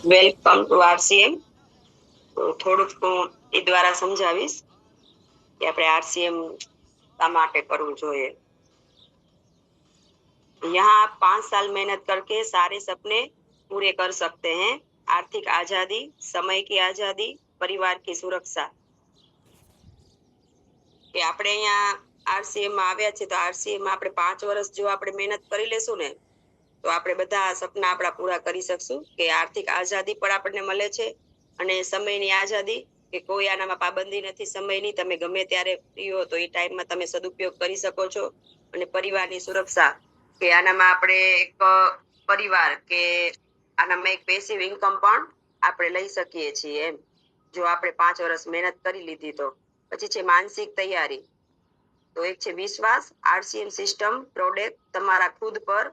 Welcome to RCM. થોડુંક હું એ દ્વારા સમજાવીશ કે આપણે आरसीएम શા માટે કરવું જોઈએ। यहाँ आप 5 साल मेहनत करके सारे सपने पूरे कर सकते हैं। आर्थिक आजादी, समय की आजादी, परिवार की सुरक्षा। કે આપણે અહીંયા आरसीएम માં આવ્યા છે તો आरसीएम માં આપણે 5 વર્ષ જો આપણે મહેનત કરી લેશું ને તો આપણે બધા સપના આપણા પૂરા કરી શકશું। કે આર્થિક આઝાદી પણ આપણને મળે છે અને સમયની આઝાદી કે કોઈ આનામાં પાબંદી નથી સમયની, તમે ગમે ત્યારે ફ્રી હો તો એ ટાઈમમાં તમે સદુપયોગ કરી શકો છો। અને પરિવારની સુરક્ષા કે આનામાં આપણે એક પરિવાર કે આનામાં એક પેસિવ ઇન્કમ પણ આપણે લઈ શકીએ છીએ એમ, જો આપણે 5 વર્ષ મહેનત કરી લીધી તો। પછી છે માનસિક તૈયારી, તો એક છે વિશ્વાસ, आरसीएम સિસ્ટમ, પ્રોડક્ટ, તમારા ખુદ પર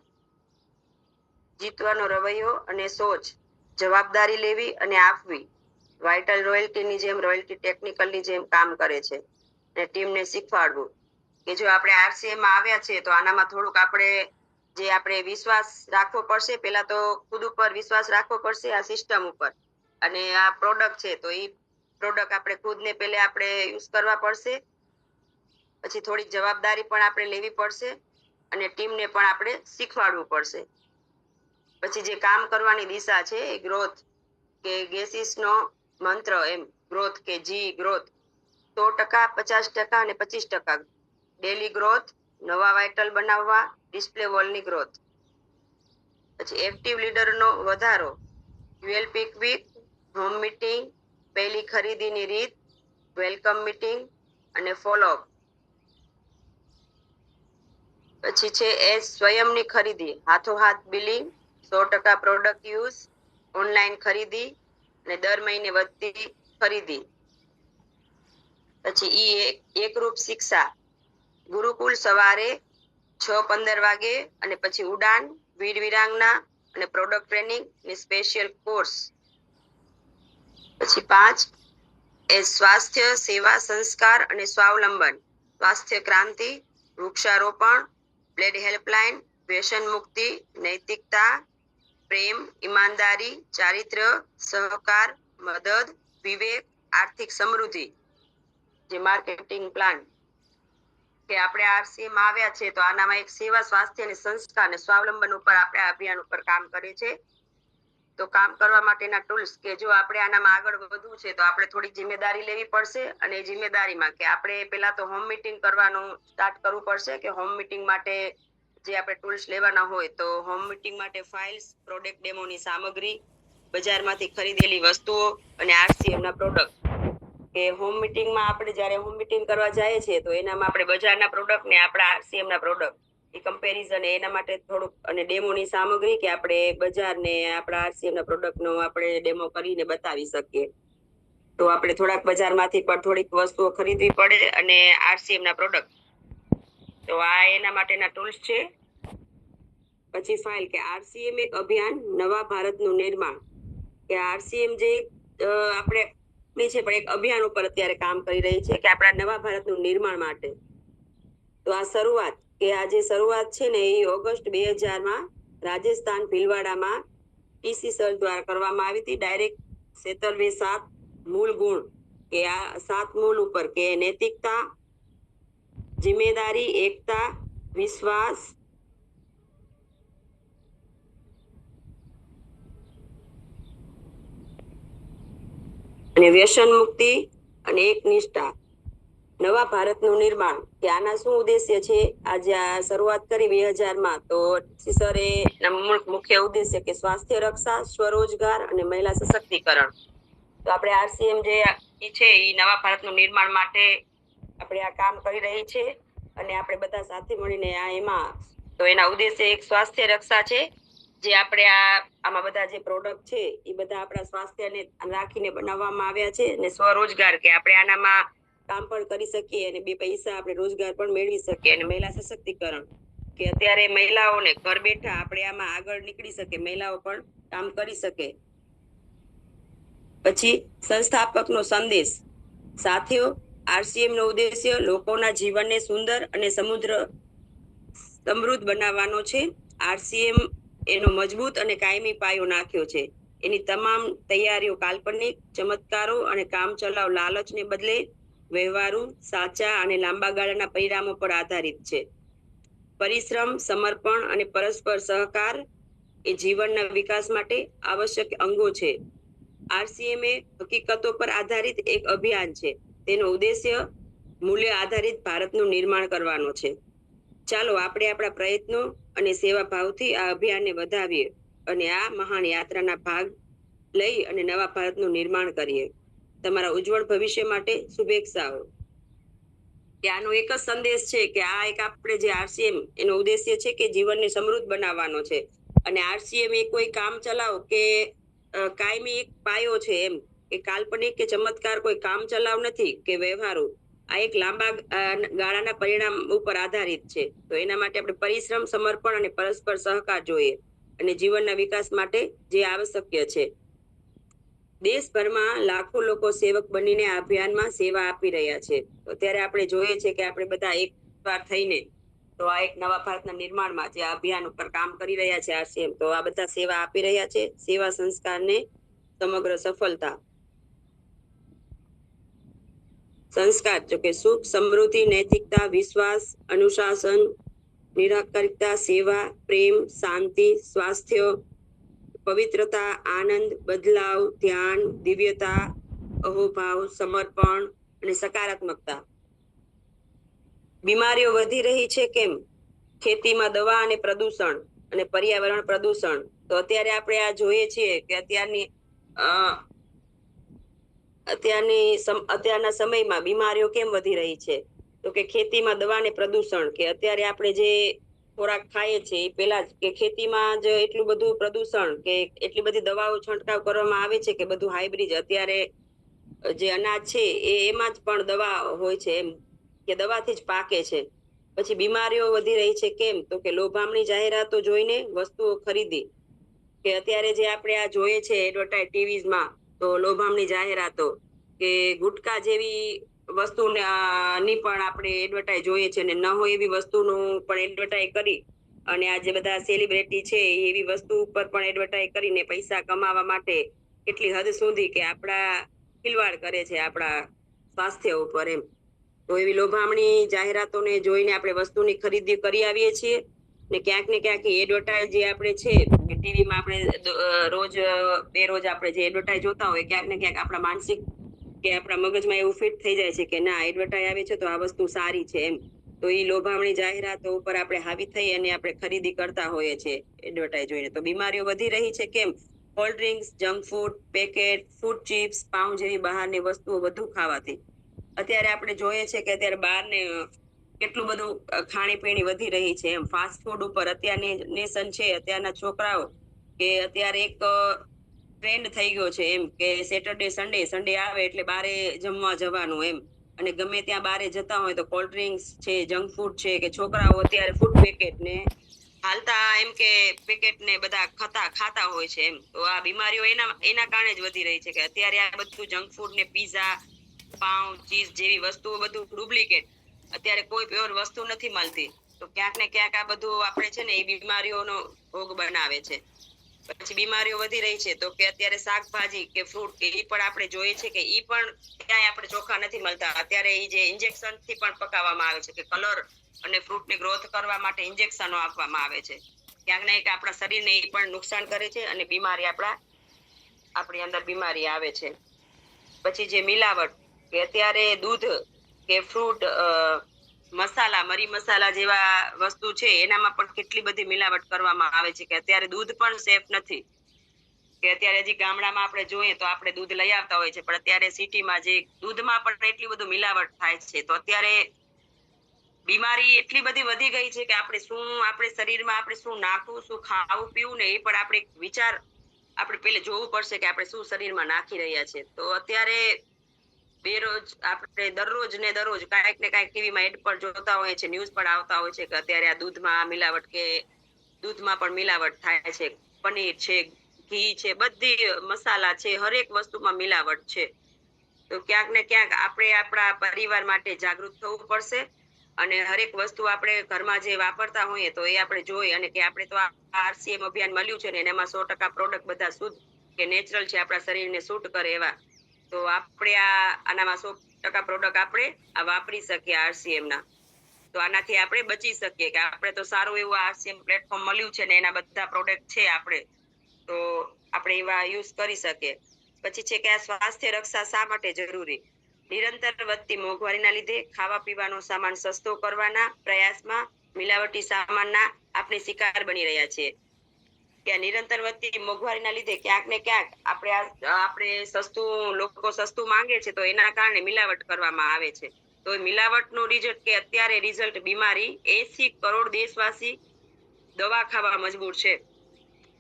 જીતવાનો રવૈયો અને સોચ, જવાબદારી લેવી અને આપવી, વાઇટલ રોયલ્ટીની જેમ રોયલ્ટી ટેકનિકલની જેમ કામ કરે છે। અને ટીમને શીખવાડવું કે જો આપણે आरसीएम માં આવ્યા છે તો આનામાં થોડુંક આપણે વિશ્વાસ રાખવો પડશે। પહેલા તો ખુદ ઉપર વિશ્વાસ રાખવો પડશે, આ સિસ્ટમ ઉપર, અને આ પ્રોડક્ટ છે તો એ પ્રોડક્ટ આપણે ખુદને પહેલે આપણે યુઝ કરવા પડશે। પછી થોડીક જવાબદારી પણ આપણે લેવી પડશે અને ટીમને પણ આપણે શીખવાડવું પડશે। પછી જે કામ કરવાની દિશા છે એ ગ્રોથ કે ગેસિસનો મંત્ર એમ, ગ્રોથ કે જી ગ્રોથ, 100%, 50% અને 25%, ડેલી ગ્રોથ, નવા વાઇટલ બનાવવા, ડિસ્પ્લે વોલની ગ્રોથ। પછી એક્ટિવ લીડરનો વધારો, dual peak week, home meeting, પહેલી ખરીદીની રીત, વેલકમ મીટિંગ અને ફોલોઅપ। પછી છે એ સ્વયંની ખરીદી, હાથોહાથ બિલિંગ, 100% પ્રોડક્ટ યુઝ, ઓનલાઈન ખરીદી અને દર મહિને વધતી ખરીદી। પછી એકરૂપ શિક્ષા, ગુરુકુલ સવારે 6:15 વાગે અને પછી ઉડાન, વીર વિરાંગના અને પ્રોડક્ટ ટ્રેનિંગ ને સ્પેશિયલ કોર્સ। પછી 5 એ સ્વાસ્થ્ય સેવા સંસ્કાર અને સ્વાવલંબન, સ્વાસ્થ્ય ક્રાંતિ, વૃક્ષારોપણ, બ્લડ હેલ્પલાઇન, વ્યસન મુક્તિ, નૈતિકતા, પ્રેમ, ઈમાનદારી, ચારિત્ર્ય, સહકાર, મદદ, વિવેક, આર્થિક સમૃદ્ધિ, જે માર્કેટિંગ પ્લાન કે આપણે आरसीएम માં આવ્યા છે તો આનામાં એક સેવા, સ્વાસ્થ્ય અને સંસ્કાર અને સ્વાવલંબન ઉપર આપણે અભિયાન ઉપર કામ કરે છે। તો કામ કરવા માટેના ટૂલ્સ કે જો આપણે આનામાં આગળ વધવું છે તો આપણે થોડી જિમ્મેદારી લેવી પડશે। અને એ જિમ્મેદારીમાં કે આપણે પહેલા તો હોમ મીટિંગ કરવાનું સ્ટાર્ટ કરવું પડશે। કે હોમ મીટિંગ માટે જે આપણે ટૂલ્સ લેવાના હોય તો હોમ મીટિંગ માટે ફાઇલ્સ, પ્રોડક્ટ ડેમોની સામગ્રી, બજારમાંથી ખરીદેલી વસ્તુઓ અને आरसीएम ના પ્રોડક્ટ। કે હોમ મીટિંગમાં આપણે જ્યારે હોમ મીટિંગ કરવા જાય છે તો એનામાં આપણે બજારના પ્રોડક્ટ ને આપણા आरसीएम ના પ્રોડક્ટ એ કમ્પેરિઝન, એના માટે થોડુંક, અને ડેમોની સામગ્રી કે આપણે બજારને આપણા आरसीएम ના પ્રોડક્ટનો આપણે ડેમો કરીને બતાવી શકીએ। તો આપણે થોડાક બજારમાંથી પણ થોડીક વસ્તુઓ ખરીદવી પડે અને आरसीएम ના પ્રોડક્ટ, તો આ એના માટેના ટૂલ્સ છે। પછી ફાઇલ કે आरसीएम એક અભિયાન, નવા ભારતનું નિર્માણ, કે आरसीएम જે આપણે છે પણ એક અભિયાન ઉપર અત્યારે કામ કરી રહી છે કે આપણા નવા ભારતનું નિર્માણ માટે। તો આ શરૂઆત કે આ જે શરૂઆત છે ને એ ઓગસ્ટ 2000માં રાજસ્થાન ભીલવાડામાં ટીસી સર દ્વારા કરવામાં આવી હતી। ડાયરેક્ટ 7 મૂળ ગુણ કે આ 7 મૂળ ઉપર કે નૈતિકતા, જિમ્મેદારી, એકતા, વિશ્વાસ, અને વ્યસન મુક્તિ અને એકનિષ્ઠા, નવા ભારતનું નિર્માણ કે આના શું ઉદ્દેશ્ય છે। આજે આ શરૂઆત કરી 2000માં તો સરે મુખ્ય ઉદ્દેશ્ય કે સ્વાસ્થ્ય રક્ષા, સ્વરોજગાર અને મહિલા સશક્તિકરણ। તો આપણે आरसीएम જે છે એ નવા ભારતનું નિર્માણ માટે આપણે આ કામ કરી રહી છે અને આપણે બધા સાથે મળીને આ એમાં, તો એના ઉદ્દેશ્ય એક સ્વાસ્થ્ય રક્ષા છે, જે આપણે આમાં બધા જે પ્રોડક્ટ છે એ બધા આપણા સ્વાસ્થ્યને રાખીને બનાવવામાં આવ્યા છે। અને સ્વરોજગાર કે આપણે આનામાં કામ પણ કરી શકીએ અને 2 પૈસા આપણે રોજગાર પણ મેળવી શકીએ। અને મહિલા સશક્તિકરણ કે અત્યારે મહિલાઓને ઘર બેઠા આપણે આમાં આગળ નીકળી શકે, મહિલાઓ પણ કામ કરી શકે। પછી સંસ્થાપકનો સંદેશ, સાથીઓ, आरसीएम નો ઉદ્દેશ્ય લોકોના જીવનને સુંદર અને સમૃદ્ધ બનાવવાનો છે। आरसीएम એનો મજબૂત અને કાયમી પાયો નાખ્યો છે। એની તમામ તૈયારીઓ કાલ્પનિક ચમત્કારો અને કામચલાઉ લાલચને બદલે વ્યવહારુ, સાચા અને લાંબા ગાળાના પરિણામો પર આધારિત છે. પરિશ્રમ, સમર્પણ અને પરસ્પર સહકાર એ જીવનના વિકાસ માટે આવશ્યક અંગો છે. RCM એ હકીકતો પર આધારિત એક અભિયાન છે. તેનો ઉદ્દેશ્ય મૂલ્ય આધારિત ભારતનું નિર્માણ કરવાનો છે. ચાલો આપણે આપણા પ્રયત્નો અને સેવા ભાવથી આ અભિયાનને વધાવીએ અને આ મહાન યાત્રાના ભાગ લઈ અને નવા ભારતનું નિર્માણ કરીએ. તમારા ઉજ્જવળ ભવિષ્ય માટે શુભેચ્છાઓ. કે આનો એક જ સંદેશ છે કે આ એક આપણે જે RCM એનો ઉદ્દેશ્ય છે કે જીવનને સમૃદ્ધ બનાવવાનો છે. અને RCM એ કોઈ કામ ચલાવ કે કાયમી એક પાયો છે, એમ કે કાલ્પનિક કે ચમત્કાર કોઈ કામ ચલાવ નથી કે વ્યવહારુ. આ એક લાંબા ગાળાના પરિણામ ઉપર આધારિત છે. તો એના માટે આપણે પરિશ્રમ, સમર્પણ અને પરસ્પર સહકાર જોઈએ અને જીવનના વિકાસ માટે જે આવશ્યક છે. દેશભરમાં લાખો લોકો સેવક બનીને આ અભિયાનમાં સેવા આપી રહ્યા છે. તો ત્યારે આપણે જોઈએ છે કે આપણે બધા એક વાર થઈને તો આ એક નવા ભારતના નિર્માણમાં જે અભિયાન ઉપર કામ કરી રહ્યા છે RCM, તો આ બધા સેવા આપી રહ્યા છે. સેવા સંસ્કારને સમગ્ર સફળતા. સંસ્કાર જો કે સુખ, સમૃદ્ધિ, નૈતિકતા, વિશ્વાસ, અનુશાસન, નિરાકરિકતા, સેવા, પ્રેમ, શાંતિ, સ્વાસ્થ્ય, પવિત્રતા, આનંદ, બદલાવ, ધ્યાન, દિવ્યતા, અહોભાવ, સમર્પણ અને સકારાત્મકતા. બીમારીઓ વધી રહી છે કેમ? ખેતીમાં દવા અને પ્રદૂષણ અને પર્યાવરણ પ્રદૂષણ. તો અત્યારે આપણે આ જોઈએ છીએ કે અત્યારના સમયમાં બીમારીઓ કેમ વધી રહી છે? તો કે ખેતીમાં દવા અને પ્રદૂષણ, કે અત્યારે આપણે જે ખોરાક ખાઈએ છીએ એ પેલા જ કે ખેતીમાં જ એટલું બધું પ્રદૂષણ કે એટલી બધી દવાઓ છંટકાવ કરવામાં આવે છે કે બધું હાઇબ્રિડ. અત્યારે જે અનાજ છે એમાં જ પણ દવા હોય છે, એમ કે દવાથી જ પાકે છે. પછી બીમારીઓ વધી રહી છે કેમ? તો કે લોભામણી જાહેરાતો જોઈને વસ્તુઓ ખરીદી. કે અત્યારે જે આપણે આ જોઈએ છે એડવર્ટાઇઝ ટીવીઝમાં, તો લોભામણી જાહેરાતો કે ગુટકા જેવી વસ્તુની પણ આપણે એડવર્ટાઇઝ જોઈએ છે, અને ન હોય એવી વસ્તુનું પણ એડવર્ટાઇઝ કરી અને આ જે બધા સેલિબ્રિટી છે એવી વસ્તુ ઉપર પણ એડવર્ટાઇઝ કરીને પૈસા કમાવા માટે કેટલી હદ સુધી કે આપણા ખિલવાડ કરે છે આપણા સ્વાસ્થ્ય ઉપર, એમ. તો એવી લોભામણી જાહેરાતોને જોઈને આપણે વસ્તુની ખરીદી કરી આવીએ છીએ. ને ક્યાંક ને ક્યાંક એડવર્ટાઇઝ જે આપણે છે ટીવીમાં આપણે રોજ બેરોજ આપણે જે એડવર્ટાઇઝ જોતા હોય, ક્યાંક ને ક્યાંક આપણા માનસિક કે આપણા મગજમાં એવું ફિટ થઈ જાય છે કે ના, એડવર્ટાઇઝ આવે છે તો આ વસ્તુ સારી છે, એમ. તો એ લોભામણી જાહેરાતો ઉપર આપણે હાવી થઈ અને આપણે ખરીદી કરતા હોઈએ છીએ એડવર્ટાઇઝ જોઈને. તો બીમારીઓ વધી રહી છે કેમ? Cold drinks, junk food, packet food, chips, પાઉં જેવી બહારની વસ્તુઓ વધુ ખાવાથી. અત્યારે આપણે જોઈએ છે કે અત્યારે બહારને કેટલું બધું ખાણીપીણી વધી રહી છે, એમ. ફાસ્ટ ફૂડ ઉપર અત્યારની નેશન છે, અત્યારના છોકરાઓ કે અત્યારે એક ટ્રેન્ડ થઈ ગયો છે, એમ કે સેટરડે સન્ડે આવે એટલે બારે જમવા જવાનું, એમ. અને ગમે ત્યાં બારે જતા હોય તો કોલ્ડ ડ્રિંક્સ છે, જંક ફૂડ છે, કે છોકરાઓ અત્યારે ફૂડ પેકેટ ને હાલતા એમ કે પેકેટ ને બધા ખાતા હોય છે, એમ. તો આ બીમારીઓ એના કારણે જ વધી રહી છે કે અત્યારે આ બધું જંક ફૂડ ને પીઝા, પાઉં, ચીઝ જેવી વસ્તુઓ બધું ડુપ્લિકેટ. અત્યારે કોઈ પ્યોર વસ્તુ નથી મળતી. તો ક્યાંક ને ક્યાંક આ બધું આપણે છે ને એ બીમારીઓનો ભોગ બનાવે છે. પછી બીમારીઓ વધી રહી છે તો કે અત્યારે શાકભાજી કે ફ્રૂટ કે એ પણ આપણે જોઈએ છે કે એ પણ ક્યાંય આપણે ચોખ્ખા નથી મળતા. અત્યારે એ જે ઇન્જેક્શન થી પણ પકાવવામાં આવે છે કે કલર અને ફ્રૂટ ની ગ્રોથ કરવા માટે ઇન્જેક્શનો આપવામાં આવે છે. ક્યાંક ને ક્યાંક આપણા શરીરને એ પણ નુકસાન કરે છે અને બીમારી આપણી અંદર બીમારી આવે છે. પછી જે મિલાવટ કે અત્યારે દૂધ કે ફ્રૂટ, મસાલા, મરી મસાલા જેવા વસ્તુ છે એનામાં પણ કેટલી બધી મિલાવટ કરવામાં આવે છે કે અત્યારે દૂધ પણ સેફ નથી. કે અત્યારે હજી ગામડામાં આપણે જોઈએ તો આપણે દૂધ લઈ આવતા હોય છે, પણ અત્યારે સિટીમાં જે દૂધમાં પણ એટલી બધું મિલાવટ થાય છે. તો અત્યારે બીમારી એટલી બધી વધી ગઈ છે કે આપણે શરીરમાં આપણે શું નાખવું, શું ખાવું પીવું ને એ પણ આપણે પેલે જોવું પડશે કે આપણે શું શરીરમાં નાખી રહ્યા છે. તો અત્યારે આપણે દરરોજ કાંઈક ને કાંઈક ટીવીમાં એડ પર જોતા હોય છે, ન્યૂઝ પણ આવતા હોય છે કે અત્યારે આ દૂધમાં મિલાવટ કે દૂધમાં પણ મિલાવટ થાય છે, પનીર છે, ઘી છે, બધી મસાલા છે, હરેક વસ્તુમાં મિલાવટ છે. તો ક્યાંક ને ક્યાંક આપણે આપણા પરિવાર માટે જાગૃત થવું પડશે અને હરેક વસ્તુ આપણે ઘરમાં જે વાપરતા હોઈએ તો એ આપણે જોઈ અને કે આપણે તો આ RCM અભિયાન મળ્યું છે ને એમાં 100% પ્રોડક્ટ બધા શુદ્ધ કે નેચરલ છે, આપણા શરીરને સૂટ કરે એવા, તો આપણે આનામાં 100% પ્રોડક્ટ આપણે આ વાપરી શકીએ RCM ના. તો આનાથી આપણે બચી શકીએ કે આપણે તો સારું એવું RCM પ્લેટફોર્મ મળ્યું છે ને એના બધા પ્રોડક્ટ છે આપણે, તો આપણે એવા યુઝ કરી શકીએ. પછી છે કે આ સ્વાસ્થ્ય રક્ષા શા માટે જરૂરી? નિરંતર વધતી મોંઘવારીના લીધે ખાવા પીવાનો સામાન સસ્તો કરવાના પ્રયાસમાં મિલાવટી સામાનના આપણે શિકાર બની રહ્યા છીએ. કે નિરંતર વધતી મોંઘવારીના લીધે ક્યાંક ને ક્યાંક આપણે લોકો સસ્તું માંગે છે, તો એના કારણે મિલાવટ કરવામાં આવે છે. તો મિલાવટનું રિઝલ્ટ કે અત્યારે રિઝલ્ટ બીમારી 80 કરોડ દેશવાસી દવા ખાવા મજબૂર છે.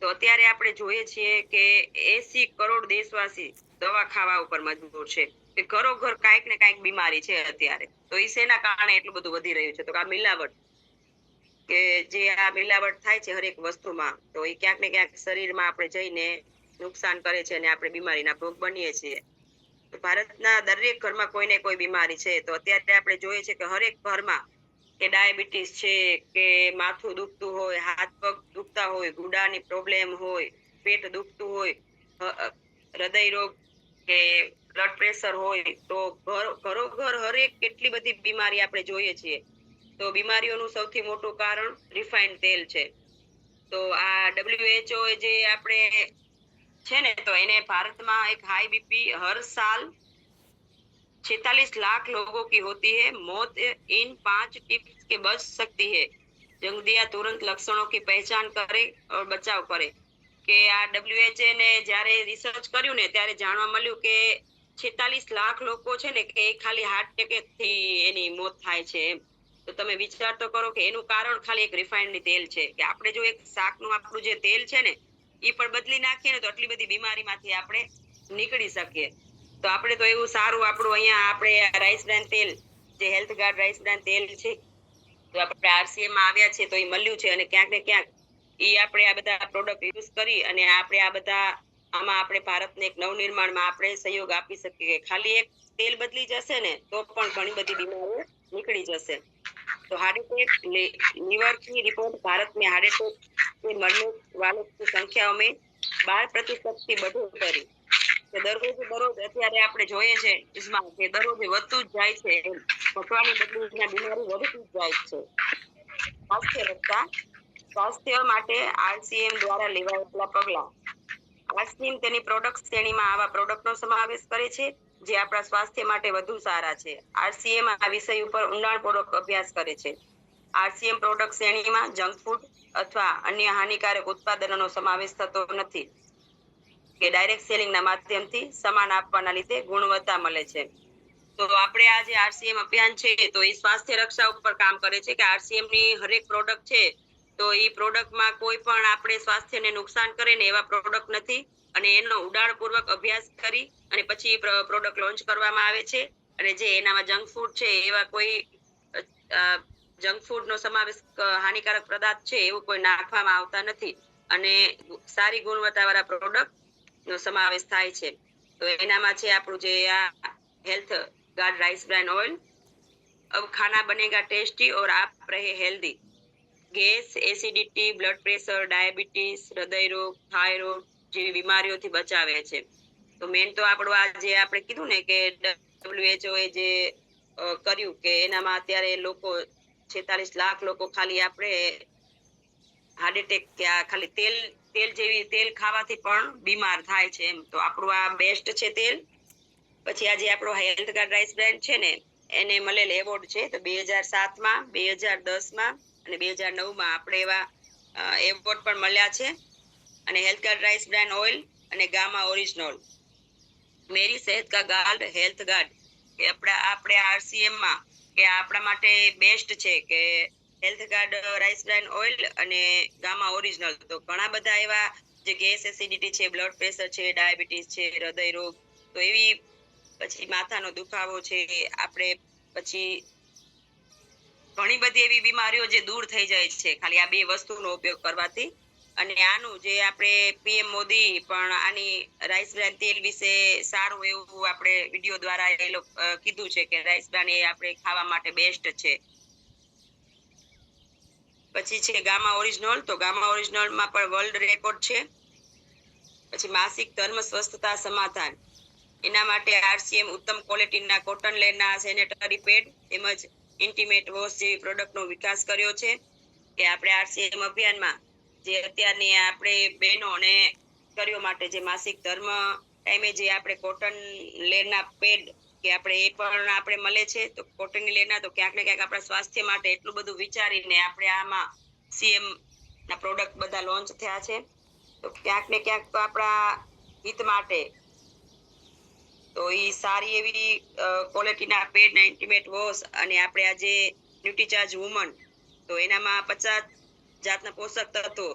તો અત્યારે આપણે જોઈએ છીએ કે 80 કરોડ દેશવાસી દવા ખાવા ઉપર મજબૂર છે. કે ઘરો ઘર કાંઈક ને કાંઈક બીમારી છે અત્યારે. તો એ શેના કારણે એટલું બધું વધી રહ્યું છે? તો આ મિલાવટ, કે જે આ મિલાવટ થાય છે હરેક વસ્તુમાં, તો એ ક્યાંક ને ક્યાંક શરીરમાં આપણે જઈને નુકસાન કરે છે અને આપણે બીમારીના ભોગ બનીએ છીએ. તો ભારતના દરેક ઘરમાં કોઈને કોઈ બીમારી છે. તો અત્યારે આપણે જોઈએ છે કે હરેક ઘરમાં કે ડાયાબિટીસ છે, કે માથું દુખતું હોય, હાથ પગ દુખતા હોય, ગુડાની પ્રોબ્લેમ હોય, પેટ દુખતું હોય, હૃદય રોગ કે બ્લડ પ્રેશર હોય, તો ઘરો ઘર હરેક કેટલી બધી બીમારી આપણે જોઈએ છીએ. તો બીમારીઓનું સૌથી મોટું કારણ રિફાઇન્ડ તેલ છે. તો આ WHO જે આપણે છે ને, તો એને ભારતમાં એક हाई बीपी हर साल 46 लाख लोगों की होती है, मौत इन 5 टिप्स के बच सकती है। जंग दिया तुरंत लक्षणों की पहचान करे और बचाव करे. કે આ WHO ને જ્યારે રિસર્ચ કર્યું ને ત્યારે જાણવા મળ્યું કે 46 લાખ લોકો છે ને કે ખાલી હાર્ટ એટેક થી એની મોત થાય છે એમ. તો તમે વિચાર તો કરો કે એનું કારણ ખાલી એક રિફાઇન્ડ તેલ છે. કે આપણે જો એક શાકનું આપણું જે તેલ છે ને એ પણ બદલી નાખીએ ને તો આટલી બધી બીમારીમાંથી આપણે નીકળી શકીએ. તો આપણે તો એવું સારું આપણું અહીંયા આપણે રાઈસ બ્રાન તેલ, જે હેલ્થ ગાર્ડ રાઈસ બ્રાન તેલ છે, તો આપણે RCM માં આવ્યા છે, તો એ મળ્યું છે. અને ક્યાંક ને ક્યાંક એ આપણે આ બધા પ્રોડક્ટ યુઝ કરી અને આપણે આ બધા આમાં આપણે ભારતને એક નવનિર્માણમાં આપણે સહયોગ આપી શકીએ. ખાલી એક તેલ બદલી જશે ને તો પણ ઘણી બધી બીમારીઓ નીકળી जैसे। तो हार्ट अटैक लीवर की रिपोर्ट भारत में हार्ट अटैक से मरने वालों की संख्याओं में 12% की बढ़ोतरी દરરોજ અત્યારે આપણે જોઈએ છે ઇસ્મા કે દરરોજ વધતું જ જાય છે, ઘટવાની બદલી બીમારી વધતી જ જાય છે. સ્વાસ્થ્ય રક્ષા, સ્વાસ્થ્ય માટે RCM દ્વારા લેવાયેલા પગલા. RCM તેની પ્રોડક્ટ શ્રેણીમાં આવા પ્રોડક્ટનો સમાવેશ કરે છે જે આપણા સ્વાસ્થ્ય માટે વધુ સારા છે. RCM આ વિષય ઉપર ઊંડાણપૂર્વક અભ્યાસ કરે છે. RCM પ્રોડક્ટ શ્રેણીમાં જંક ફૂડ અથવા અન્ય હાનિકારક ઉત્પાદનોનો સમાવેશ થતો નથી, કે ડાયરેક્ટ સેલિંગના માધ્યમથી સમાન આપવાના લીધે ગુણવત્તા મળે છે. તો આપણે આ જે RCM અભિયાન છે તો એ સ્વાસ્થ્ય રક્ષા ઉપર કામ કરે છે કે RCM ની હરેક પ્રોડક્ટ છે તો એ પ્રોડક્ટમાં કોઈ પણ આપણે સ્વાસ્થ્યને નુકસાન કરે ને એવા પ્રોડક્ટ નથી. અને એનો ઉડાણપૂર્વક અભ્યાસ કરી અને પછી પ્રોડક્ટ લોન્ચ કરવામાં આવે છે. અને જે એનામાં જંક ફૂડ છે એવા કોઈ જંક ફૂડ નો સમાવેશ હાનિકારક પદાર્થ છે એવું કોઈ નાખવામાં આવતા નથી. અને સારી ગુણવત્તા વાળા પ્રોડક્ટ નો સમાવેશ થાય છે. તો એનામાં છે આપણું જે આ health guard rice bran oil. अब खाना बनेगा टेस्टी और आप रहे healthy. Gas, acidity, blood pressure, diabetes, हृदय रोग, थायराइड જેવી બીમારીઓથી બચાવે છે. તો મેન તો આપણું આ જે આપણે કીધું ને કે WHO એ જે કર્યું કે એનામાં અત્યારે લોકો 46 લાખ લોકો ખાલી આપણે હાર્ટ એટેક કે ખાલી તેલ ખાવાથી પણ બીમાર થાય છે એમ. તો આપણું આ બેસ્ટ છે તેલ. પછી આજે આપણો હેલ્થ ગાર્ડ રાઈસ બ્રાન્ડ છે ને એને મળેલ એવોર્ડ છે. તો 2007 માં, 2010 માં અને 2009 માં આપણે એવા એવોર્ડ પણ મળ્યા છે. અને health guard rice brand oil અને ગામા ઓરિજિનલ મેરી સેહત કા ગાર્ડ હેલ્થ ગાર્ડ કે આપણે RCM માં કે આપણા માટે બેસ્ટ છે કે health guard rice brand oil અને ગામા ઓરિજિનલ. તો ઘણા બધા એવા જે ગેસ, એસિડિટી છે, બ્લડ પ્રેશર છે, ડાયાબિટીસ છે, હૃદય રોગ, તો એવી પછી માથાનો દુખાવો છે, આપણે પછી ઘણી બધી એવી બીમારીઓ જે દૂર થઈ જાય છે ખાલી આ બે વસ્તુનો ઉપયોગ કરવાથી. અને આનું જે આપણે PM મોદી પણ આની રાઈસ બ્રાન તેલ વિશે સારું એવું આપણે વિડીયો દ્વારા એ લોકો કીધું છે કે રાઈસ બ્રાન એ આપણે ખાવા માટે બેસ્ટ છે. પછી છે ગામા ઓરિજિનલ. તો ગામા ઓરિજિનલમાં પણ વર્લ્ડ રેકોર્ડ છે. પછી માસિક ધર્મ સ્વસ્થતા સમાધાન, એના માટે આરસીએમ ઉત્તમ ક્વોલિટીના કોટન લેરના સેનેટરી પેડ તેમજ ઇન્ટિમેટ વોશ જેવી પ્રોડક્ટનો વિકાસ કર્યો છે કે આપણે આરસીએમ અભિયાનમાં જે અત્યારની આપણે બહેનોને કર્યો માટે જે માસિક ધર્મ ટાઈમે જે આપણે કોટન લેરના પેડ કે આપણે એ પણ આપણે મળે છે. તો કોટનની લેરના તો ક્યાંક ને ક્યાંક આપણા સ્વાસ્થ્ય માટે એટલું બધું વિચારીને આપણે આમાં સીએમ ના પ્રોડક્ટ બધા લોન્ચ થયા છે. તો ક્યાંક ને ક્યાંક તો આપણા હિત માટે તો એ સારી એવી ક્વોલિટીના પેડ ના ઇન્ટિમેટ વોશ અને આપણે આજે ન્યુટ્રીચાર્જ વુમન તો એનામાં 50 જાતના પોષક તત્વો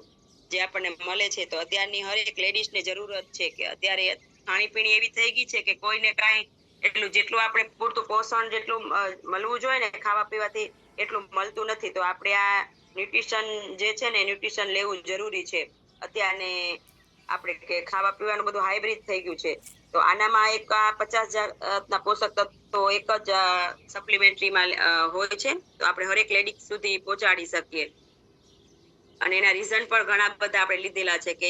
જે આપણને મળે છે. તો અત્યારની હરેક લેડીઝને જરૂરત છે કે અત્યારે ખાણીપીણી એવી થઈ ગઈ છે કે કોઈને કાંઈ એટલું જેટલું આપણે પૂરતું પોષણ જેટલું મળવું જોઈએ ને ખાવા પીવાથી એટલું મળતું નથી. તો આપણે આ ન્યુટ્રિશન જે છે ને ન્યુટ્રિશન લેવું જરૂરી છે. અત્યારને આપણે કે ખાવા પીવાનું બધું હાઇબ્રિડ થઈ ગયું છે. તો આનામાં એક 50 જાતના પોષક તત્વો એક જ સપ્લિમેન્ટરીમાં હોય છે. તો આપણે હરેક લેડીઝ સુધી પહોંચાડી શકીએ અને એના રીઝન પણ ઘણા બધા આપણે લીધેલા છે કે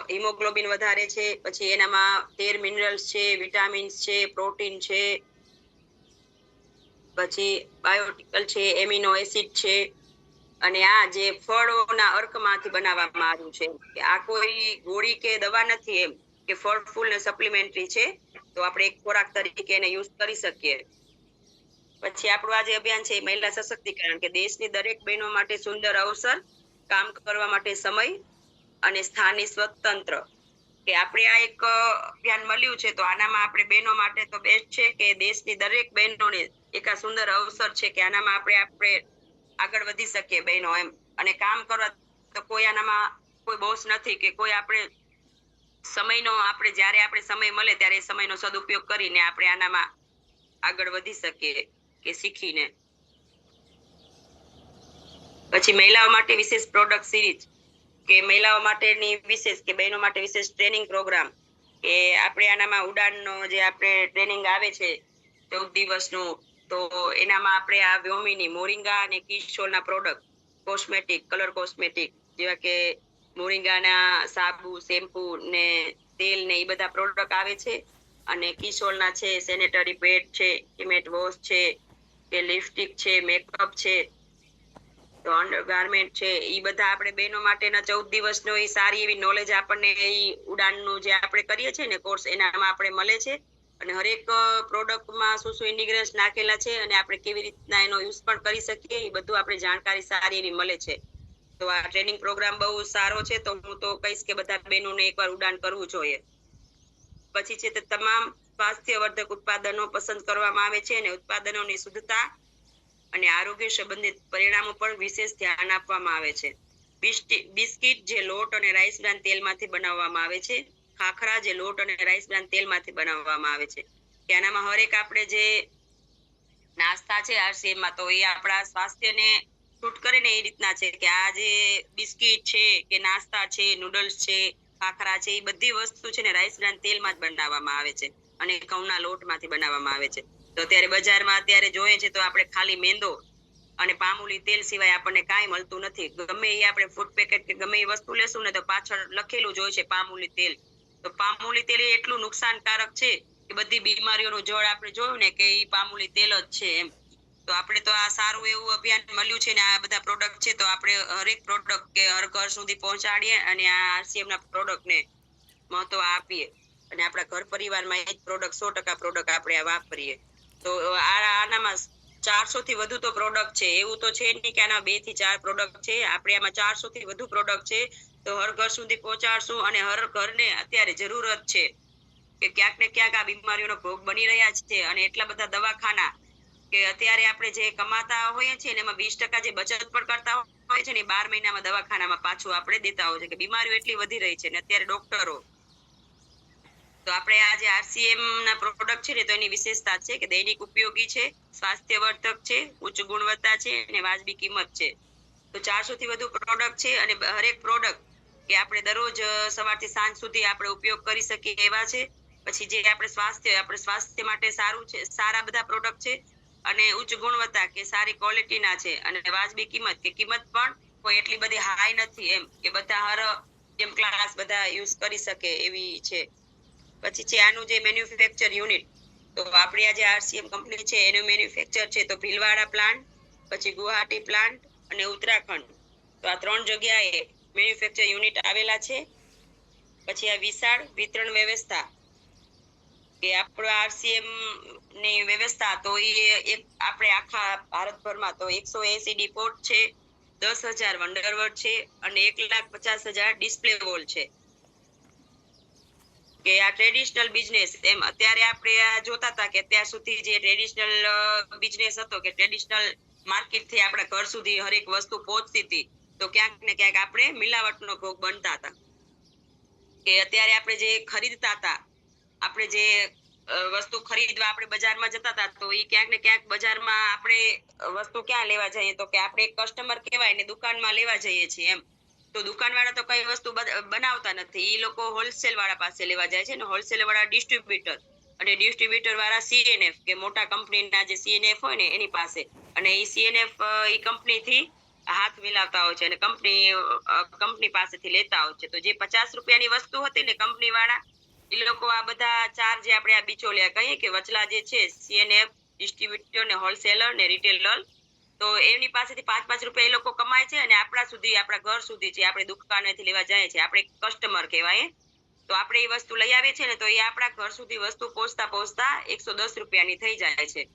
હિમોગ્લોબિન વધારે છે, પછી એનામાં 13 મિનરલ્સ છે, વિટામિન્સ છે, પ્રોટીન છે, પછી બાયોટિકલ છે, એમિનો એસિડ છે અને આ જે ફળોના અર્કમાંથી બનાવવામાં આવ્યું છે કે આ કોઈ ગોળી કે દવા નથી એમ કે ફળ ફૂલ ને સપ્લિમેન્ટરી છે. તો આપણે એક ખોરાક તરીકે એને યુઝ કરી શકીએ. પછી આપણું આ જે અભિયાન છે મહિલા સશક્તિકરણ કે દેશની દરેક બહેનો માટે સુંદર અવસર, કામ કરવા માટે સમય અને સ્થાનની સ્વતંત્ર કે આપણે આ એક અભિયાન મળ્યું છે. તો આનામાં આપણે બહેનો માટે તો બેસ્ટ છે કે દેશની દરેક બહેનોને એક આ સુંદર અવસર છે કે આનામાં આપણે આગળ વધી શકીએ બહેનો એમ અને કામ કરવા. તો કોઈ આનામાં કોઈ બોસ નથી કે કોઈ આપણે સમયનો આપણે જ્યારે આપણે સમય મળે ત્યારે એ સમયનો સદુપયોગ કરીને આપણે આનામાં આગળ વધી શકીએ કે શીખીને. પછી મહિલાઓ માટે વિશેષ પ્રોડક્ટ સિરીઝ કે મહિલાઓ માટેની વિશેષ કે બહેનો માટે વિશેષ ટ્રેનિંગ પ્રોગ્રામ કે આપણે આનામાં ઉડાનનો જે આપણે ટ્રેનિંગ આવે છે 14 દિવસનું. તો એનામાં આપણે આ વ્યોમિની મોરિંગા અને કિશોરના પ્રોડક્ટ કોસ્મેટિક કલર કોસ્મેટિક જેવા કે મોરિંગાના સાબુ, શેમ્પુ ને તેલ ને એ બધા પ્રોડક્ટ આવે છે અને કિશોરના છે સેનેટરી પેડ છે, ઇન્ટિમેટ વોશ છે કે લિપસ્ટિક છે, મેકઅપ છે, તો અંડરગાર્મેન્ટ છે. એ બધા આપણે બહેનો માટેના 14 દિવસનો એ સારી એવી નોલેજ આપણને એ ઉડાનનું જે આપણે કરીએ છીએ ને કોર્સ એનામાં આપણે મળે છે અને હરેક પ્રોડક્ટમાં શું શું ઇન્ગ્રેડિયન્ટ્સ નાખેલા છે અને આપણે કેવી રીતના એનો યુઝ પણ કરી શકીએ એ બધું આપણે જાણકારી સારી એવી મળે છે. તો આ ટ્રેનિંગ પ્રોગ્રામ બહુ સારો છે. તો હું તો કહીશ કે બધા બહેનોને એકવાર ઉડાન કરવું જોઈએ. પછી છે તે તમામ સ્વાસ્થ્યવર્ધક ઉત્પાદનો પસંદ કરવામાં આવે છે અને ઉત્પાદનોની શુદ્ધતા અને આરોગ્ય સંબંધિત પરિણામો પર વિશેષ ધ્યાન આપવામાં આવે છે. બિસ્કિટ જે લોટ અને રાઈસ બ્રાન તેલમાંથી બનાવવામાં આવે છે, ખાખરા જે લોટ અને રાઈસ બ્રાન તેલમાંથી બનાવવામાં આવે છે. કે આનામાં હરેક આપણે જે નાસ્તા છે આરસીએમમાં તો એ આપણા સ્વાસ્થ્યને શૂટ કરે ને એ રીતના છે કે આ જે બિસ્કિટ છે કે નાસ્તા છે, નૂડલ્સ છે, ખાખરા છે, એ બધી વસ્તુ છે ને રાઈસ બ્રાન તેલમાં જ બનાવવામાં આવે છે અને ઘઉંના લોટમાંથી બનાવવામાં આવે છે. તો અત્યારે બજારમાં અત્યારે જોઈએ છે તો આપણે ખાલી મેંદો અને પામૂલી તેલ સિવાય આપણને કાંઈ મળતું નથી. ગમે એ આપણે ફૂડ પેકેટ કે ગમે એ વસ્તુ લેશું ને તો પાછળ લખેલું જ હોય છે પામૂલી તેલ. તો પામૂલી તેલ એ એટલું નુકસાનકારક છે કે બધી બીમારીઓનું જળ આપણે જોયું ને કે એ પામૂલી તેલ જ છે એમ. તો આપણે તો આ સારું એવું અભિયાન મળ્યું છે ને આ બધા પ્રોડક્ટ છે તો આપણે હરેક પ્રોડક્ટ કે હર ઘર સુધી પહોંચાડીએ અને આ આરસીએમના પ્રોડક્ટને મહત્વ આપીએ અને આપણા ઘર પરિવારમાં એ જ પ્રોડક્ટ 100% પ્રોડક્ટ આપણે વાપરીએ. તો આનામાં 400 થી વધુ તો પ્રોડક્ટ છે. એવું તો છે નહીં કે આના 2 થી 4 પ્રોડક્ટ છે. આપણે આમાં 400 થી વધુ પ્રોડક્ટ છે. તો હર ઘર સુધી પહોંચાડશું અને હર ઘરને અત્યારે જરૂરત છે કે ક્યાંક ને ક્યાંક આ બીમારીઓનો ભોગ બની રહ્યા છે અને એટલા બધા દવાખાના કે અત્યારે આપણે જે કમાતા હોઈએ છીએ ને એમાં 20% જે બચત પણ કરતા હોય છે ને 12 મહિનામાં દવાખાનામાં પાછું આપણે દેતા હોય છે કે બીમારીઓ એટલી વધી રહી છે ને અત્યારે ડોક્ટરો. તો આપણે આ જે આરસીએમ ના પ્રોડક્ટ છે ને તો એની વિશેષતા છે કે દૈનિક ઉપયોગી છે, સ્વાસ્થ્યવર્ધક છે, ઉચ્ચ ગુણવત્તા છે અને વાજબી કિંમત છે. તો 400 થી વધુ પ્રોડક્ટ છે અને હરેક પ્રોડક્ટ કે આપણે દરરોજ સવારથી સાંજ સુધી આપણે ઉપયોગ કરી શકીએ એવા છે. પછી જે આપણે સ્વાસ્થ્ય માટે સારું છે, સારા બધા પ્રોડક્ટ છે અને ઉચ્ચ ગુણવત્તા કે સારી ક્વોલિટીના છે અને વાજબી કિંમત કે કિંમત પણ કોઈ એટલી બધી હાઈ નથી એમ કે બધા જેમ ક્લાસ બધા યુઝ કરી શકે એવી છે. પછી છે આનું જે મેન્યુફેક્ચર યુનિટ, તો આપણી આ જે આરસીએમ કંપની છે એનું મેન્યુફેક્ચર છે તો ભીલવાડા પ્લાન્ટ, પછી ગુવાહાટી પ્લાન્ટ અને ઉત્તરાખંડ, તો આ 3 જગ્યાએ મેન્યુફેક્ચર યુનિટ આવેલા છે. પછી આ વિશાળ વિતરણ વ્યવસ્થા, કે આપણો આરસીએમ ની વ્યવસ્થા, તો એ એક આપણે આખા ભારતભરમાં તો 180 ડિપોટ છે, 10,000 વંડરવર્ડ છે અને 1,50,000 ડિસ્પ્લે વોલ છે. કે આ ટ્રેડિશનલ બિઝનેસ, એમ અત્યારે આપણે જોતા હતા કે અત્યાર સુધી જે ટ્રેડિશનલ બિઝનેસ હતો, કે ટ્રેડિશનલ માર્કેટ થી આપણા ઘર સુધી હરેક વસ્તુ પહોંચતી હતી, તો ક્યાંક ને ક્યાંક આપણે મિલાવટનો ભોગ બનતા હતા. કે અત્યારે આપણે જે ખરીદતા હતા, આપણે જે વસ્તુ ખરીદવા આપણે બજારમાં જતા હતા, તો એ ક્યાંક ને ક્યાંક બજારમાં આપણે વસ્તુ ક્યાં લેવા જઈએ, તો કે આપણે કસ્ટમર કહેવાય ને દુકાનમાં લેવા જઈએ છીએ એમ. તો દુકાનવાળા તો કઈ વસ્તુ બનાવતા નથી, એ લોકો હોલસેલ વાળા પાસે લેવા જાય છે ને હોલસેલ વાળા ડિસ્ટ્રીબ્યુટર, અને ડિસ્ટ્રીબ્યુટર વાળા સીએનએફ, કે મોટા કંપનીના જે સીએનએફ હોય ને એની પાસે, અને એ સીએનએફ એ કંપનીથી હાથ મિલાવતા હોય છે અને કંપની પાસેથી લેતા હોય છે. તો જે 50 રૂપિયાની વસ્તુ હતી ને કંપની વાળા, એ લોકો આ બધા ચાર જે આપણે આ બિચોલિયા કહીએ કે વચલા જે છે, સીએનએફ, ડિસ્ટ્રીબ્યુટર ને હોલસેલર ને રિટેલર, તો એમની પાસેથી 5-5 રૂપિયા એ લોકો કમાય છે અને આપણા સુધી, આપણા ઘર સુધી જે આપણે દુકાનેથી લેવા જાય છે, આપણે કસ્ટમર કહેવાય, તો આપણે એ વસ્તુ લઈ આવીએ છીએ ને, તો એ આપણા ઘર સુધી વસ્તુ પહોંચતા 110 રૂપિયાની થઈ જાય છે.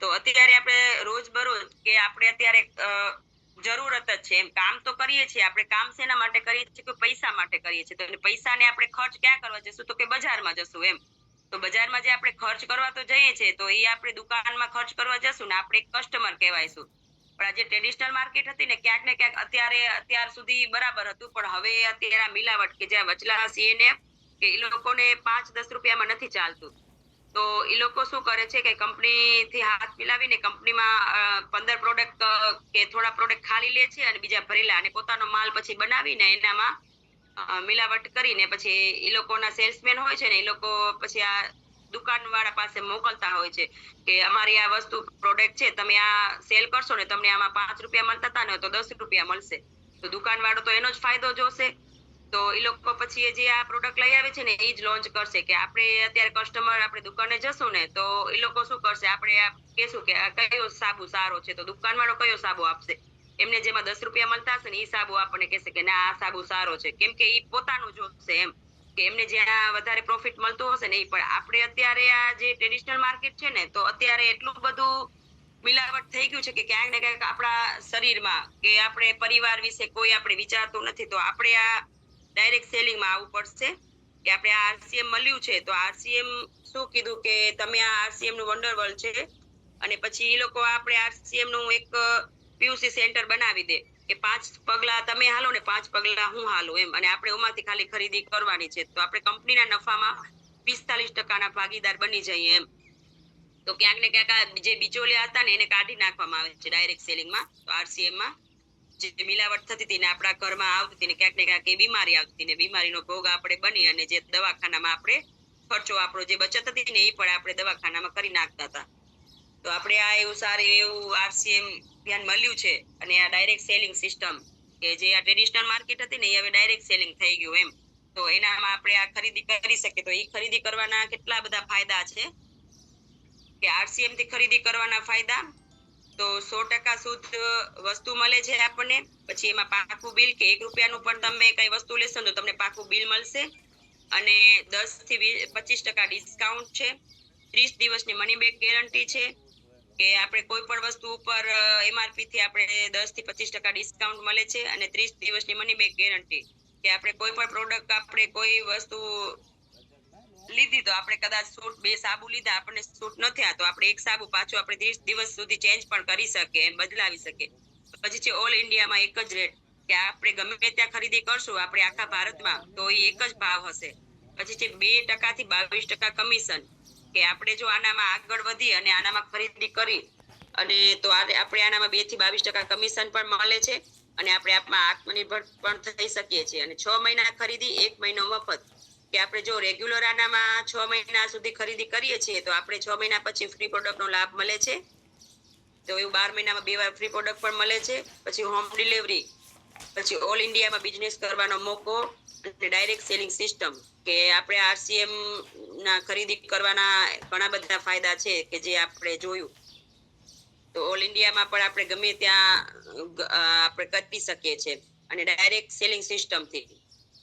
તો અત્યારે આપણે રોજબરોજ, કે આપણે અત્યારે જરૂરત જ છે એમ, કામ તો કરીએ છીએ આપણે, કામ શેના માટે કરીએ છીએ, કે પૈસા માટે કરીએ છીએ. તો પૈસાને આપણે ખર્ચ ક્યાં કરવા જશું, તો કે બજારમાં જશું એમ. તો બજારમાં જે આપણે ખર્ચ કરવા તો જઈએ છીએ, તો એ આપણે દુકાનમાં ખર્ચ કરવા જશું ને આપણે કસ્ટમર કહેવાયશું. પણ આ જે ટ્રેડિશનલ માર્કેટ હતી ને, ક્યાંક ને ક્યાંક અત્યાર સુધી બરાબર હતું, પણ હવે અત્યારે મિલાવટ, કે જ્યાં વચલા સીએનએફ, કે એ લોકોને 5-10 રૂપિયામાં નથી ચાલતું. તો એ લોકો શું કરે છે કે કંપનીથી હાથ મિલાવીને કંપનીમાં 15 પ્રોડક્ટ કે થોડા પ્રોડક્ટ ખાલી લે છે અને બીજા ભરેલા, અને પોતાનો માલ પછી બનાવીને એનામાં મિલાવટ કરીને પછી એ લોકોના સેલ્સમેન હોય છે ને, એ લોકો પછી આ દુકાન વાળા પાસે મોકલતા હોય છે કે અમારી આ વસ્તુ પ્રોડક્ટ છે, તમે આ સેલ કરશો ને, તમને આમાં 5 રૂપિયા મળતા હતા ને, તો 10 રૂપિયા મળશે. તો દુકાન વાળો તો એનો જ ફાયદો જોશે. તો એ લોકો પછી જે આ પ્રોડક્ટ લઈ આવે છે ને, એ જ લોન્ચ કરશે. કે આપણે અત્યારે કસ્ટમર આપણે દુકાને જશું ને, તો એ લોકો શું કરશે, આપણે કહેશું કે આ કયો સાબુ સારો છે, તો દુકાન વાળો કયો સાબુ આપશે, એમને જેમાં 10 રૂપિયા મળતા હશે ને એ સાબુ આપણને કહેશે કે ના, આ સાબુ સારો છે, કેમ કે એ પોતાનું જોશે એમ, કે એમને જ્યાં વધારે પ્રોફિટ મળતું હશે ને. પણ આપણે અત્યારે આ જે ટ્રેડિશનલ માર્કેટ છે ને, તો અત્યારે એટલું બધું મિલાવટ થઈ ગયું છે કે ક્યાંક ને ક્યાંક આપણા શરીરમાં, કે આપણે પરિવાર વિશે કોઈ આપણે વિચારતું નથી. તો આપણે આ ડાયરેક્ટ સેલિંગમાં આવવું પડશે, કે આપણે આ આરસીએમ મળ્યું છે, તો આરસીએમ શું કીધું કે તમે આ આરસીએમ નું વંડરવર્લ્ડ છે, અને પછી એ લોકો આપણે આરસીએમ નું એક પીયુસી સેન્ટર બનાવી દે, કે 5 પગલા તમે હાલો ને 5 પગલા હું હાલું એમ, અને આપણે એમાંથી ખાલી ખરીદી કરવાની છે. તો આપણે કંપનીના નફામાં 45% ભાગીદાર બની જઈએ એમ. તો ક્યાંક ને ક્યાંક આ જે બિચોલિયા હતા ને, એને કાઢી નાખવામાં આવે છે ડાયરેક્ટ સેલિંગમાં. તો આરસીએમમાં જે મિલાવટ થતી હતી ને આપણા ઘરમાં આવતી હતી ને, ક્યાંક ને ક્યાંક એ બીમારી આવતી હતી ને, બીમારીનો ભોગ આપણે બની, અને જે દવાખાનામાં આપણે ખર્ચો આપણો જે બચત હતી ને, એ પણ આપણે દવાખાનામાં કરી નાખતા હતા. તો આપણે આ એવું સારું એવું આરસીએમ ધ્યાન મળ્યું છે, અને આ ડાયરેક્ટ સેલિંગ સિસ્ટમ, કે જે આ ટ્રેડિશનલ માર્કેટ હતી ને, એ હવે ડાયરેક્ટ સેલિંગ થઈ ગયું એમ. તો એનામાં આપણે આ ખરીદી કરી શકીએ. તો એ ખરીદી કરવાના કેટલા બધા ફાયદા છે, કે આરસીએમ થી ખરીદી કરવાના ફાયદા, તો 100% શુદ્ધ વસ્તુ મળે છે આપણને. પછી એમાં પાકું બિલ, કે 1 રૂપિયાનું પણ તમે કઈ વસ્તુ લેશો તો તમને પાકું બિલ મળશે, અને 10 થી 25% ડિસ્કાઉન્ટ છે. 30 દિવસની મની બેક ગેરંટી છે, કે આપણે કોઈ પણ વસ્તુ ઉપર એમઆરપી થી આપણે 10 થી 25% ડિસ્કાઉન્ટ મળે છે, અને 30 દિવસની મની બેક ગેરંટી, કે આપણે કોઈ પણ પ્રોડક્ટ, આપણે કોઈ વસ્તુ લીધી, તો આપણે કદાચ સૂટ 2 સાબુ લીધા, આપણને સૂટ ન થયા, તો આપણે એક સાબુ પાછું આપણે 30 દિવસ સુધી ચેન્જ પણ કરી શકીએ એમ, બદલાવી શકીએ. પછી છે ઓલ ઇન્ડિયામાં એક જ રેટ, કે આપણે ગમે ત્યાં ખરીદી કરશું આપણે આખા ભારતમાં, તો એ એક જ ભાવ હશે. પછી છે 2% થી 22% કમિશન, કે આપણે જો આનામાં આગળ વધી અને આનામાં ખરીદી કરી, અને તો આપણે આનામાં 2 થી 22% કમિશન પણ મળે છે, અને આપણે આપમાં આત્મનિર્ભર પણ થઈ શકીએ છીએ. અને 6 મહિના ખરીદી, 1 મહિનો મફત, કે આપણે જો રેગ્યુલર આનામાં 6 મહિના સુધી ખરીદી કરીએ છીએ, તો આપણે 6 મહિના પછી ફ્રી પ્રોડક્ટનો લાભ મળે છે. તો એવું 12 મહિનામાં 2 વાર ફ્રી પ્રોડક્ટ પણ મળે છે. પછી હોમ ડિલિવરી, પછી ઓલ ઇન્ડિયામાં બિઝનેસ કરવાનો મોકો અને ડાયરેક્ટ સેલિંગ સિસ્ટમ, કે આપણે આરસીએમ ના ખરીદી કરવાના ઘણા બધા ફાયદા છે કે જે આપણે જોયું. તો ઓલ ઇન્ડિયામાં પણ આપણે ગમે ત્યાં આપણે કરી શકીએ છીએ અને ડાયરેક્ટ સેલિંગ સિસ્ટમથી.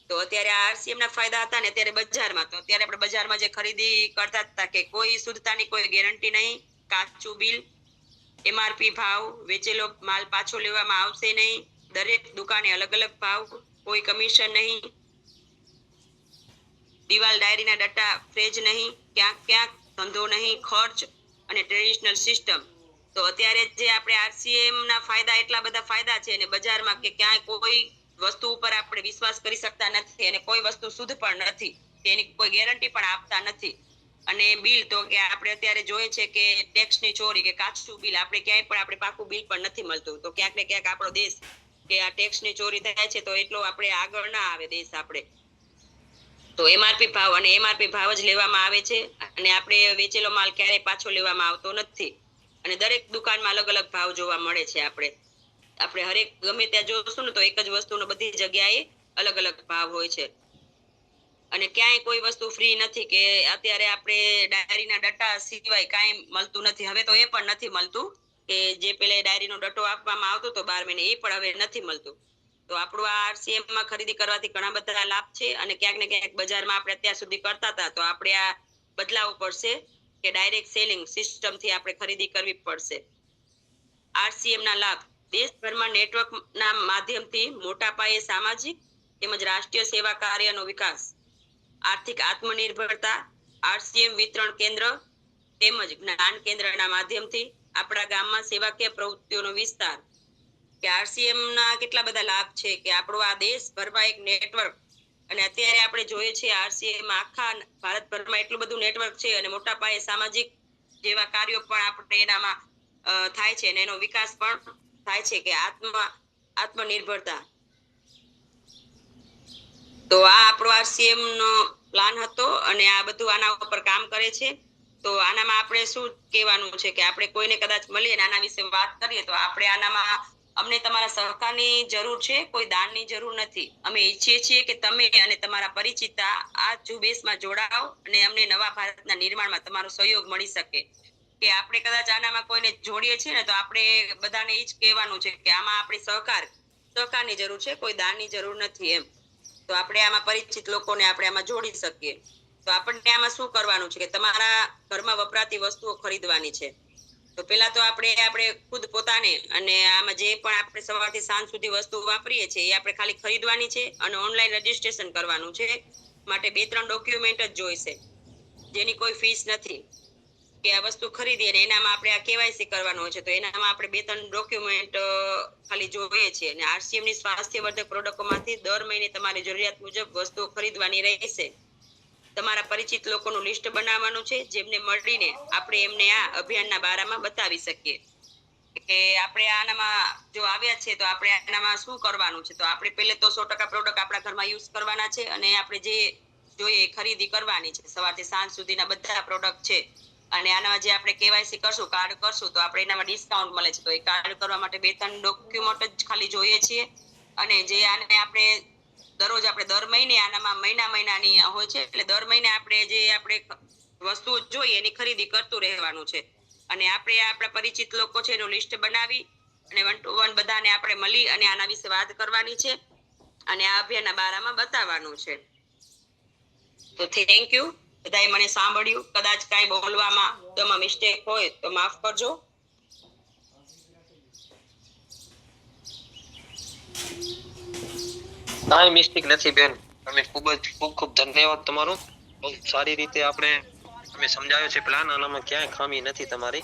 તો અત્યારે આ આરસીએમ ના ફાયદા હતા ને અત્યારે બજારમાં, તો અત્યારે આપણે બજારમાં જે ખરીદી કરતા હતા કે કોઈ શુદ્ધતાની કોઈ ગેરંટી નહીં, કાચું બિલ, એમઆરપી ભાવ, વેચેલો માલ પાછો લેવામાં આવશે નહીં, દરેક દુકાને અલગ અલગ ભાવ, કોઈ કમિશન નહીં, દિવાલ ડાયરીના ડટા ફ્રેજ નહીં, ક્યાંક ક્યાંક ધંધો નહીં, ખર્ચ અને ટ્રેડિશનલ સિસ્ટમ. તો અત્યારે જે આપણે આરસીએમ ના ફાયદા, એટલા બધા ફાયદા છે અને બજારમાં કે ક્યાંય કોઈ વસ્તુ ઉપર આપણે વિશ્વાસ કરી શકતા નથી અને કોઈ વસ્તુ શુદ્ધ પણ નથી, તેની કોઈ ગેરંટી પણ આપતા નથી. અને બિલ તો કે આપણે અત્યારે જોઈએ છે કે ટેક્સની ચોરી કે કાચું બિલ, આપણે ક્યાંય પણ આપણે પાકું બિલ પણ નથી મળતું. તો ક્યાંક ને ક્યાંક આપણો દેશ કે આ ટેક્સની ચોરી થાય છે તો એટલો આપણે આગળ ના આવે દેશ આપણે. તો એમઆરપી ભાવ અને એમઆરપી ભાવ જ લેવામાં આવે છે અને આપણે વેચેલો માલ ક્યારેય પાછો લેવામાં આવતો નથી. અને દરેક દુકાનમાં અલગ અલગ ભાવ જોવા મળે છે. આપણે હરેક ગમે ત્યાં જોશું ને તો એક જ વસ્તુનો બધી જગ્યાએ અલગ અલગ ભાવ હોય છે. અને ક્યાંય કોઈ વસ્તુ ફ્રી નથી, કે અત્યારે આપણે ડાયરીના ડટા સિવાય કાંઈ મળતું નથી. હવે તો એ પણ નથી મળતું કે જે પેલે ડાયરીનો ડટો આપવામાં આવતો તો 12 મહિને, એ પણ હવે નથી મળતું. તો આપણું આ આરસીએમ માં ખરીદી કરવાથી ઘણા બધા લાભ છે અને ક્યાંક ને ક્યાંક બજારમાં આપણે અત્યાર સુધી કરતા હતા તો આપણે આ બદલાવવું પડશે કે ડાયરેક્ટ સેલિંગ સિસ્ટમ થી આપણે ખરીદી કરવી પડશે. આરસીએમ ના લાભ: દેશભરમાં નેટવર્કના માધ્યમથી મોટા પાયે સામાજિક તેમજ રાષ્ટ્રીય સેવા કાર્યનો વિકાસ, આર્થિક આત્મનિર્ભરતા, આરસીએમ વિતરણ કેન્દ્ર તેમજ જ્ઞાન કેન્દ્રના માધ્યમથી આપણા ગામમાં સેવાકીય પ્રવૃત્તિઓનો વિસ્તાર. કે આરસીએમ ના કેટલા બધા લાભ છે કે આપણો આ દેશભરમાં એક નેટવર્ક, અને અત્યારે આપણે જોઈએ છીએ આરસીએમ આખા ભારતભરમાં એટલું બધું નેટવર્ક છે અને મોટા પાયે સામાજિક જેવા કાર્યો પણ આપણે એનામાં થાય છે અને એનો વિકાસ પણ થાય છે કે આત્મનિર્ભરતા. તો આ આપણો આરસીએમ નો પ્લાન હતો અને આ બધું આના ઉપર કામ કરે છે. તો આનામાં આપણે શું કહેવાનું છે કે આપણે કોઈને કદાચ મળીએ ને આના વિશે વાત કરીએ તો આપણે આનામાં અમને તમારા સહકારની જરૂર છે, કોઈ દાનની જરૂર નથી. અમે ઈચ્છીએ છીએ કે તમે અને તમારા પરિચિતા આ ઝુંબેશમાં જોડાઓ અને અમને નવા ભારતના નિર્માણમાં તમારો સહયોગ મળી શકે. કે આપણે કદાચ આનામાં કોઈને જોડીએ છીએ ને તો આપણે બધાને એ જ કહેવાનું છે કે આમાં આપણી સહકારની જરૂર છે, કોઈ દાનની જરૂર નથી એમ. તો આપણે આમાં પરિચિત લોકોને આપણે આમાં જોડી શકીએ. તો આપણને આમાં શું કરવાનું છે કે તમારા ઘરમાં વપરાતી વસ્તુઓ ખરીદવાની છે. તો પેલા તો આપણે ખુદ પોતાને અને આમાં જે પણ આપણે સવારથી સાંજ સુધી વસ્તુ વાપરીએ છીએ એ આપણે ખાલી ખરીદવાની છે અને ઓનલાઈન રજીસ્ટ્રેશન કરવાનું છે. માટે 2-3 ડોક્યુમેન્ટ જ જોઈશે, જેની કોઈ ફીસ નથી. કે આ વસ્તુ ખરીદી અને એનામાં આપણે આ કેવાયસી કરવાનું હોય છે તો એનામાં આપણે 2-3 ડોક્યુમેન્ટ ખાલી જોઈએ છે. અને આરસીએમ ની સ્વાસ્થ્યવર્ધક પ્રોડક્ટોમાંથી દર મહિને તમારી જરૂરિયાત મુજબ વસ્તુઓ ખરીદવાની રહેશે. તમારા પરિચિત લોકોનું લિસ્ટ બનાવવાનું છે, જેમને મળીને આપણે એમને આ અભિયાનના બારામાં બતાવી શકીએ કે આપણે આનામાં જો આવ્યા છે તો આપણે આનામાં શું કરવાનું છે. તો આપણે પહેલે તો 100% પ્રોડક્ટ આપણા ઘરમાં યુઝ કરવાના છે અને આપણે જે જોઈએ ખરીદી કરવાની છે. સવારથી સાંજ સુધીના બધા પ્રોડક્ટ છે અને આના જે આપણે કેવાયસી કરશું, કાર્ડ કરશું તો આપણે એનામાં ડિસ્કાઉન્ટ મળે છે. તો એ કાર્ડ કરવા માટે 2-3 ડોક્યુમેન્ટ જ ખાલી જોઈએ છીએ. અને જે આને આપણે દરરોજ આપણે દર મહિને આનામાં મહિનાની હોય છે, એટલે દર મહિને આપણે જે આપણે વસ્તુ જોઈએ એની ખરીદી કરતું રહેવાનું છે. અને આપણે આપણા પરિચિત લોકો છે એનું લિસ્ટ બનાવી અને 1 to 1 બધાને આપણે મળી અને આના વિશે વાત કરવાની છે અને આ અભિયાનના બારામાં બતાવવાનું છે. તો થેન્ક યુ બધાએ મને સાંભળ્યું. કદાચ કાંઈ બોલવામાં તમામ મિસ્ટેક હોય તો માફ કરજો. કાંઈ મિસ્ટેક નથી બેન. તમે ખૂબ ધન્યવાદ તમારો. બહુ સારી રીતે તમે સમજાવ્યો છે પ્લાન. આનામાં ક્યાંય ખામી નથી તમારી.